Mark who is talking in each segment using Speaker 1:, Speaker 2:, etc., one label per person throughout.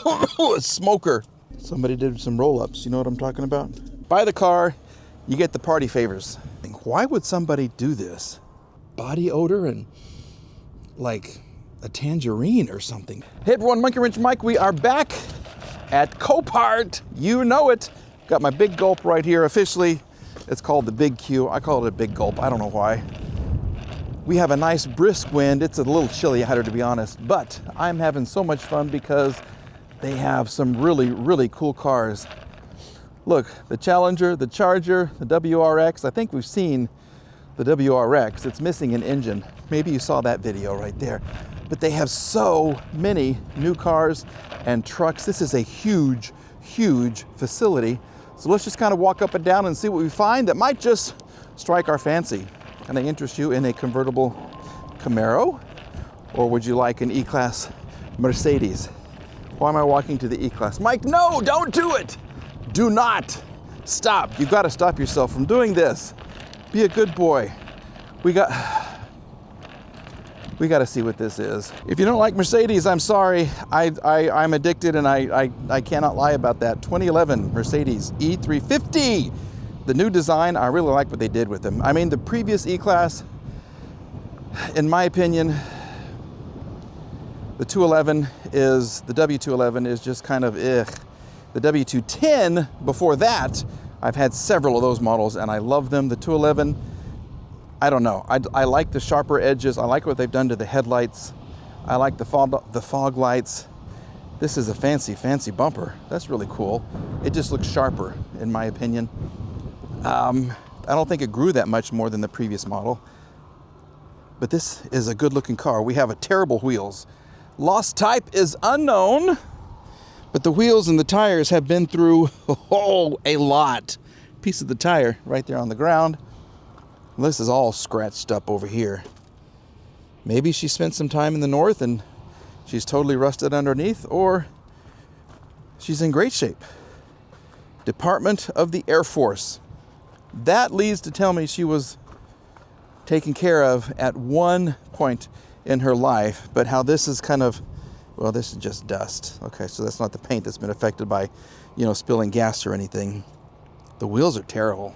Speaker 1: A smoker. Somebody did some roll-ups. You know what I'm talking about? Buy the car, you get the party favors. Why would somebody do this? Body odor and like a tangerine or something. Hey everyone, Monkey Wrench Mike. We are back at Copart. You know it. Got my big gulp right here officially. It's called the Big Q. I call it a big gulp. I don't know why. We have a nice brisk wind. It's a little chilly out here, to be honest, but I'm having so much fun because they have some really, really cool cars. Look, the Challenger, the Charger, the WRX. I think we've seen the WRX. It's missing an engine. Maybe you saw that video right there. But they have so many new cars and trucks. This is a huge, huge facility. So let's just kind of walk up and down and see what we find that might just strike our fancy. Can I interest you in a convertible Camaro? Or would you like an E-Class Mercedes? Why am I walking to the E-Class? Mike, no, don't do it. Do not stop. You've got to stop yourself from doing this. Be a good boy. We got to see what this is. If you don't like Mercedes, I'm sorry. I'm addicted and I cannot lie about that. 2011 Mercedes E350. The new design, I really like what they did with them. I mean, the previous E-Class, in my opinion, the W211 is just kind of ugh. The W210, before that, I've had several of those models and I love them. The 211, I don't know. I like the sharper edges. I like what they've done to the headlights. I like the fog lights. This is a fancy, fancy bumper. That's really cool. It just looks sharper, in my opinion. I don't think it grew that much more than the previous model. But this is a good looking car. We have terrible wheels. Lost type is unknown, but the wheels and the tires have been through a lot. Piece of the tire right there on the ground. This is all scratched up over here. Maybe she spent some time in the north and she's totally rusted underneath, or she's in great shape. Department of the Air Force. That leads to tell me she was taken care of at one point in her life, but how this is kind of, well, this is just dust. Okay, so that's not the paint that's been affected by, spilling gas or anything. The wheels are terrible.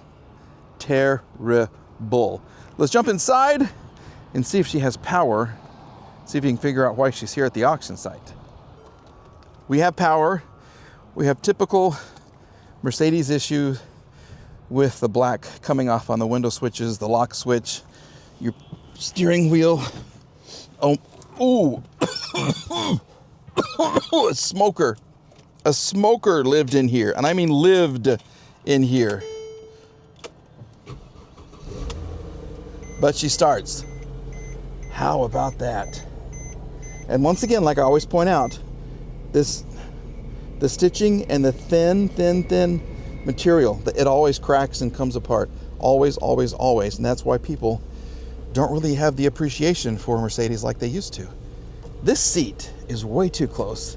Speaker 1: Terrible. Let's jump inside and see if she has power. See if you can figure out why she's here at the auction site. We have power. We have typical Mercedes issue with the black coming off on the window switches, the lock switch, your steering wheel. Oh, ooh. A smoker. A smoker lived in here, and I mean lived in here. But she starts. How about that? And once again, like I always point out, the stitching and the thin material, it always cracks and comes apart. Always, always, always. And that's why people don't really have the appreciation for Mercedes like they used to. This seat is way too close.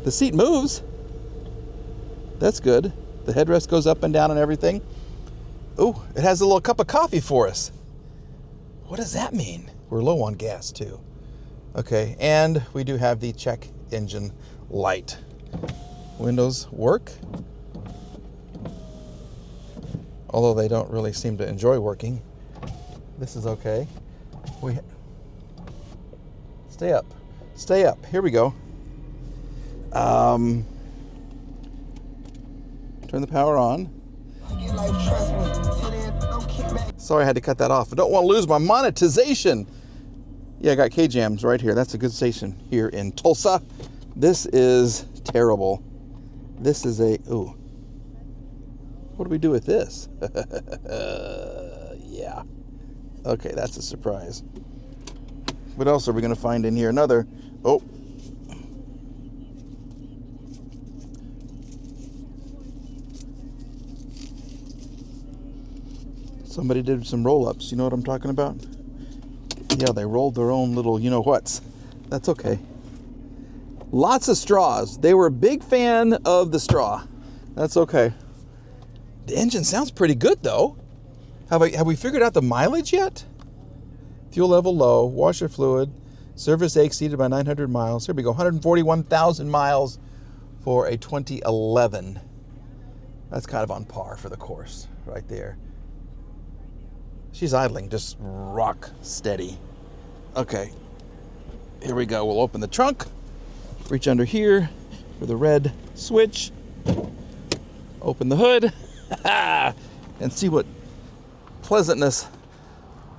Speaker 1: The seat moves. That's good. The headrest goes up and down and everything. Oh, it has a little cup of coffee for us. What does that mean? We're low on gas too. Okay, and we do have the check engine light. Windows work, although they don't really seem to enjoy working. This is okay. Stay up. Stay up. Here we go. Turn the power on. Sorry, I had to cut that off. I don't want to lose my monetization. Yeah, I got K-Jams right here. That's a good station here in Tulsa. This is terrible. This is ooh. What do we do with this? Yeah. Okay, that's a surprise. What else are we going to find in here? Another, oh. Somebody did some roll-ups. You know what I'm talking about? Yeah, they rolled their own little you-know-whats. That's okay. Lots of straws. They were a big fan of the straw. That's okay. The engine sounds pretty good, though. Have we figured out the mileage yet? Fuel level low, washer fluid, service A exceeded by 900 miles. Here we go, 141,000 miles. for a 2011. That's kind of on par for the course right there. She's idling, just rock steady. Okay, here we go. We'll open the trunk, reach under here for the red switch, open the hood, and see what pleasantness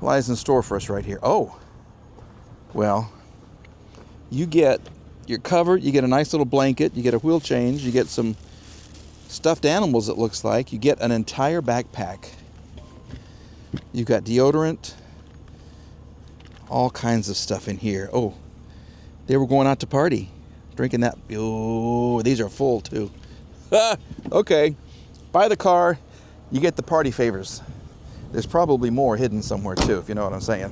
Speaker 1: lies in store for us right here. Oh, well, you get your cover, you get a nice little blanket, you get a wheel change, you get some stuffed animals, it looks like. You get an entire backpack. You've got deodorant, all kinds of stuff in here. Oh, they were going out to party, drinking that. Oh, these are full too. Okay, buy the car, you get the party favors. There's probably more hidden somewhere too, if you know what I'm saying.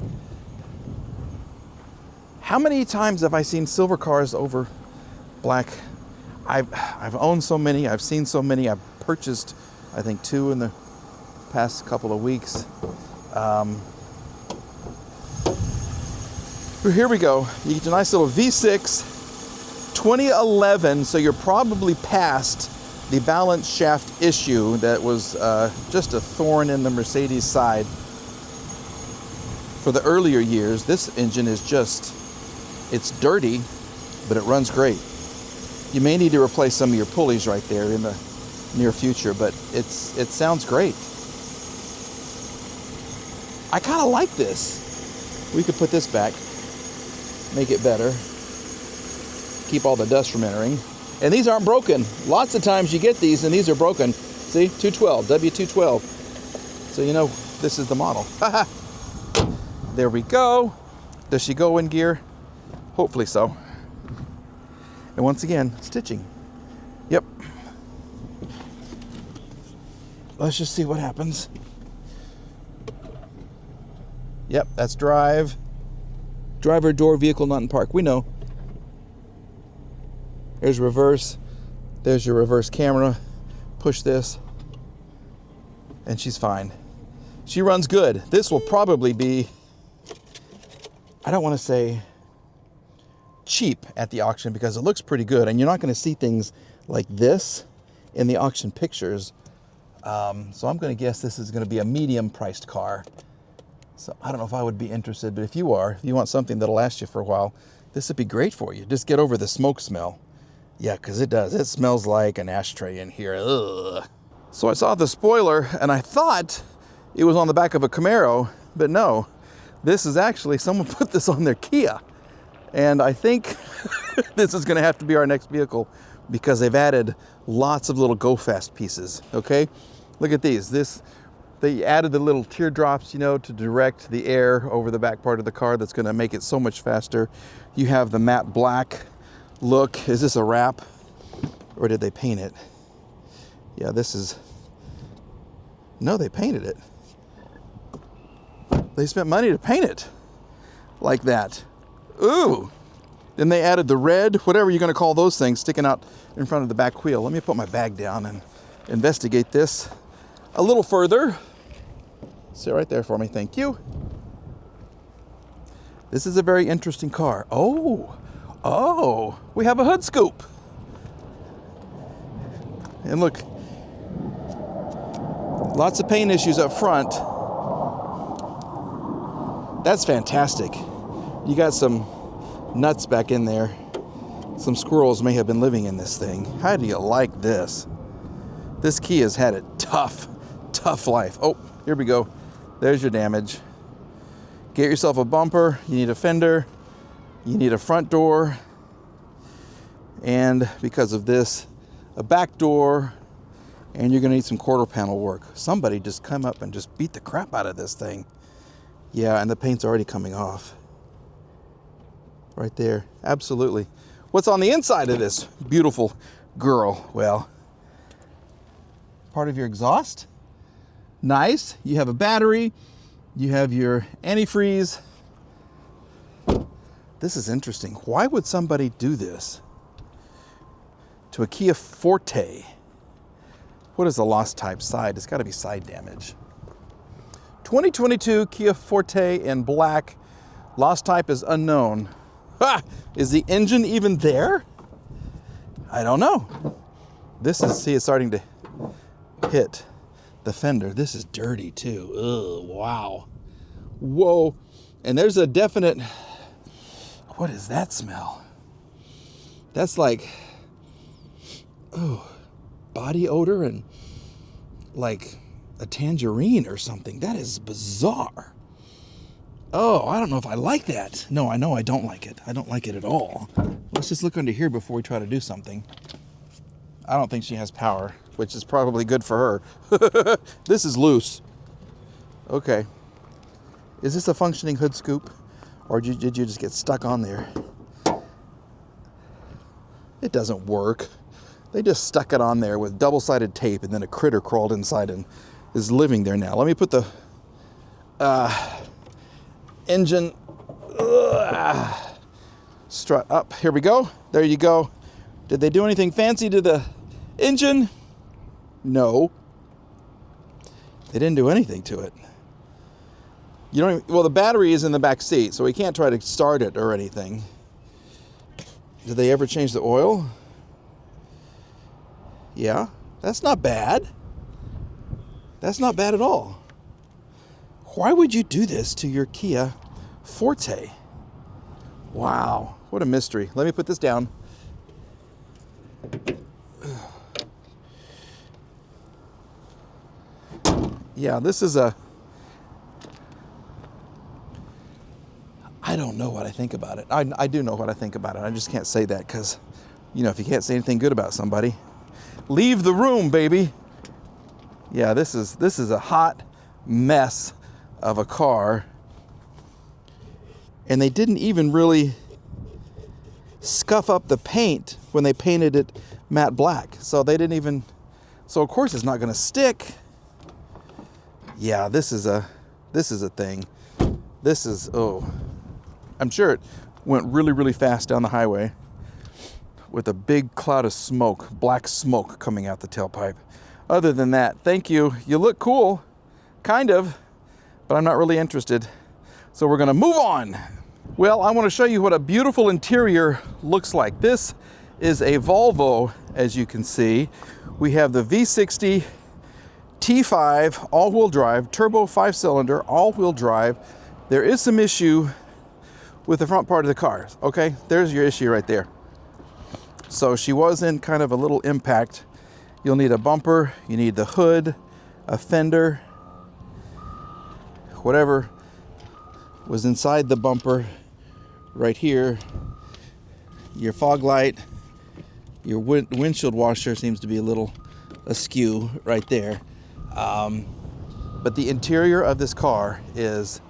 Speaker 1: How many times have I seen silver cars over black? I've owned so many, I've seen so many, I've purchased, I think, 2 in the past couple of weeks. Here we go. You get a nice little V6, 2011, so you're probably past the balance shaft issue that was just a thorn in the Mercedes side. For the earlier years, this engine is just, it's dirty, but it runs great. You may need to replace some of your pulleys right there in the near future, but it sounds great. I kind of like this. We could put this back, make it better, keep all the dust from entering. And these aren't broken. Lots of times you get these and these are broken. See, 212, W212. So you know this is the model. There we go. Does she go in gear? Hopefully so. And once again, stitching. Yep. Let's just see what happens. Yep, that's drive. Driver door, vehicle not in park. We know. There's reverse. There's your reverse camera. Push this. And she's fine. She runs good. This will probably be, I don't want to say cheap at the auction because it looks pretty good, and you're not going to see things like this in the auction pictures. So I'm going to guess this is going to be a medium priced car. So I don't know if I would be interested, but if you are, if you want something that'll last you for a while, this would be great for you. Just get over the smoke smell. Yeah, because it does. It smells like an ashtray in here. Ugh. So I saw the spoiler and I thought it was on the back of a Camaro, but no, this is actually, someone put this on their Kia. And I think this is going to have to be our next vehicle because they've added lots of little go fast pieces. Okay, look at these. They added the little teardrops, you know, to direct the air over the back part of the car. That's going to make it so much faster. You have the matte black look. Is this a wrap or did they paint it? Yeah, this is, no, they painted it. They spent money to paint it like that. Ooh. Then they added the red, whatever you're going to call those things, sticking out in front of the back wheel. Let me put my bag down and investigate this a little further. Sit right there for me, thank you. This is a very interesting car. Oh, we have a hood scoop. And look, lots of paint issues up front. That's fantastic. You got some nuts back in there. Some squirrels may have been living in this thing. How do you like this? This Kia's had a tough life. Oh, here we go. There's your damage. Get yourself a bumper. You need a fender. You need a front door. And because of this, a back door. And you're going to need some quarter panel work. Somebody just come up and just beat the crap out of this thing. Yeah, and the paint's already coming off. Right there, absolutely. What's on the inside of this beautiful girl? Well, part of your exhaust. Nice. You have a battery. You have your antifreeze. This is interesting. Why would somebody do this to a Kia Forte? What is the lost type side? It's got to be side damage. 2022 Kia Forte in black. Lost type is unknown. Ha! Is the engine even there? I don't know. This is, see, it's starting to hit the fender. This is dirty too. Ugh, wow. Whoa. And there's a definite, what is that smell? That's like, oh, body odor and like a tangerine or something. That is bizarre. Oh, I don't know if I like that. No, I know I don't like it. I don't like it at all. Let's just look under here before we try to do something. I don't think she has power, which is probably good for her. This is loose. Okay. Is this a functioning hood scoop? Or did you just get stuck on there? It doesn't work. They just stuck it on there with double-sided tape, and then a critter crawled inside and is living there now. Let me put the engine strut up. Here we go. There you go. Did they do anything fancy to the engine? No. They didn't do anything to it. You don't even, well, the battery is in the back seat, so we can't try to start it or anything. Did they ever change the oil? Yeah, that's not bad. That's not bad at all. Why would you do this to your Kia Forte? Wow, what a mystery. Let me put this down. Yeah, this is a... I don't know what I think about it. I do know what I think about it. I just can't say that because, you know, if you can't say anything good about somebody, leave the room, baby. Yeah, this is a hot mess of a car. And they didn't even really scuff up the paint when they painted it matte black. So they didn't even, so of course it's not going to stick. Yeah, this is a thing. This is, oh, I'm sure it went really, really fast down the highway with a big cloud of smoke, black smoke coming out the tailpipe. Other than that, thank you. You look cool, kind of, but I'm not really interested. So we're gonna move on. Well, I wanna show you what a beautiful interior looks like. This is a Volvo, as you can see. We have the V60 T5 all-wheel drive, turbo 5-cylinder, all-wheel drive. There is some issue with the front part of the car, okay? There's your issue right there. So she was in kind of a little impact. You'll need a bumper, you need the hood, a fender, whatever was inside the bumper right here, your fog light, your windshield washer seems to be a little askew right there. But the interior of this car is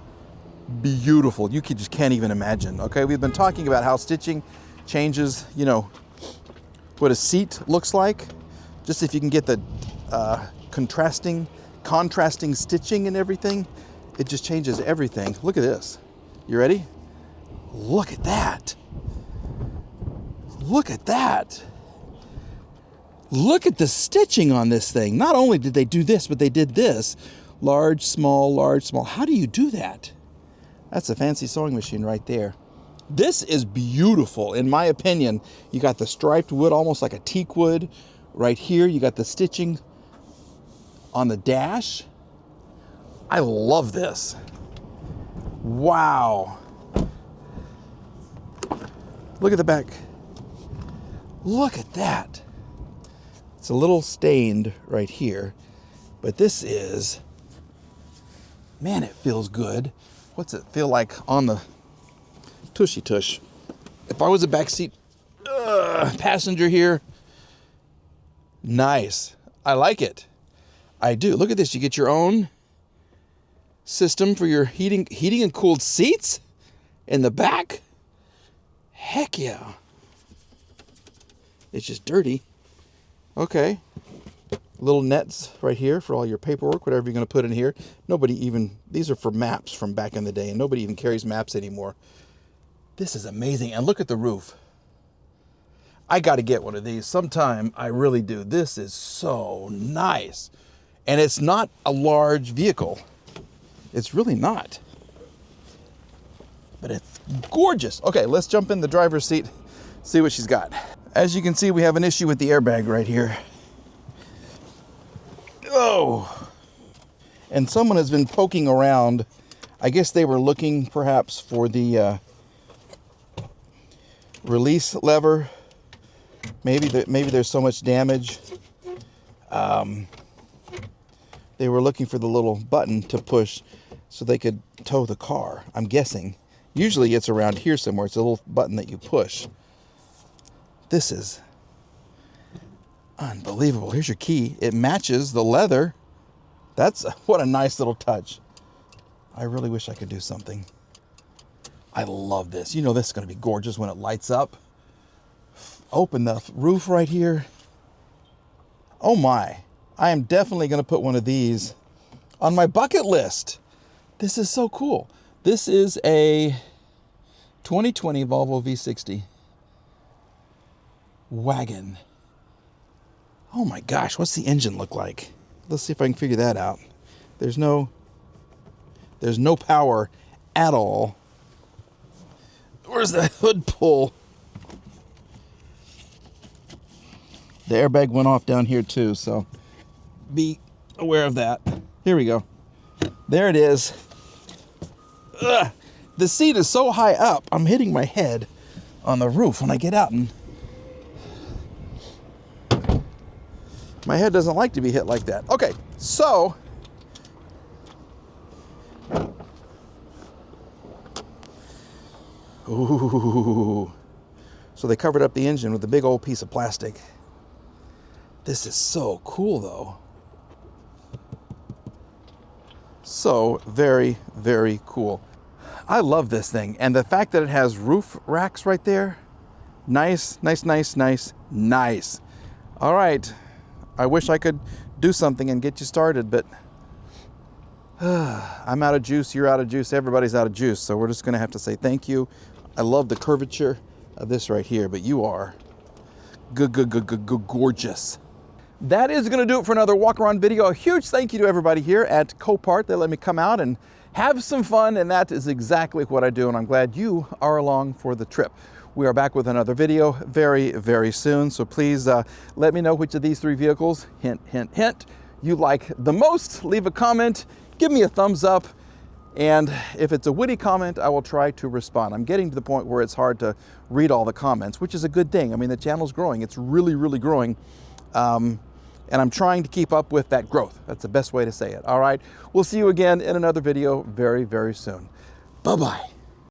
Speaker 1: beautiful. You just can't even imagine. Okay, we've been talking about how stitching changes, you know, what a seat looks like. Just if you can get the contrasting stitching and everything, it just changes everything. Look at this. You ready? Look at that. Look at that. Look at the stitching on this thing. Not only did they do this, but they did this. Large, small, large, small. How do you do that? That's a fancy sewing machine right there. This is beautiful, in my opinion. You got the striped wood, almost like a teak wood. Right here, you got the stitching on the dash. I love this. Wow. Look at the back. Look at that. It's a little stained right here, but this is, man, it feels good. What's it feel like on the tushy tush? If I was a backseat passenger here, nice. I like it. I do. Look at this. You get your own system for your heating and cooled seats in the back. Heck yeah. It's just dirty. Okay. Little nets right here for all your paperwork, whatever you're going to put in here. These are for maps from back in the day, and nobody even carries maps anymore. This is amazing. And look at the roof. I got to get one of these sometime. I really do. This is so nice. And it's not a large vehicle. It's really not. But it's gorgeous. Okay, let's jump in the driver's seat, see what she's got. As you can see, we have an issue with the airbag right here. Oh, and someone has been poking around. I guess they were looking perhaps for the release lever. Maybe there's so much damage. They were looking for the little button to push so they could tow the car, I'm guessing. Usually it's around here somewhere. It's a little button that you push. This is unbelievable. Here's your key. It matches the leather. What a nice little touch. I really wish I could do something. I love this. You know this is going to be gorgeous when it lights up. Open the roof right here. Oh my. I am definitely going to put one of these on my bucket list. This is so cool. This is a 2020 Volvo V60 wagon. Oh my gosh, what's the engine look like? Let's see if I can figure that out. There's no power at all. Where's the hood pull? The airbag went off down here too, so be aware of that. Here we go. There it is. Ugh. The seat is so high up, I'm hitting my head on the roof when I get out, and my head doesn't like to be hit like that. Okay, so ooh. So they covered up the engine with a big old piece of plastic. This is so cool though. So very, very cool. I love this thing. And the fact that it has roof racks right there. Nice, nice, nice, nice, nice. All right. I wish I could do something and get you started, but I'm out of juice, you're out of juice, everybody's out of juice. So we're just gonna have to say thank you. I love the curvature of this right here, but you are gorgeous. That is going to do it for another walk around video. A huge thank you to everybody here at Copart. They let me come out and have some fun, and that is exactly what I do, and I'm glad you are along for the trip. We are back with another video very, very soon, so please let me know which of these three vehicles, hint, hint, hint, you like the most. Leave a comment, give me a thumbs up, and if it's a witty comment, I will try to respond. I'm getting to the point where it's hard to read all the comments, which is a good thing. I mean, the channel's growing. It's really, really growing. And I'm trying to keep up with that growth. That's the best way to say it. All right, we'll see you again in another video very, very soon. Bye-bye.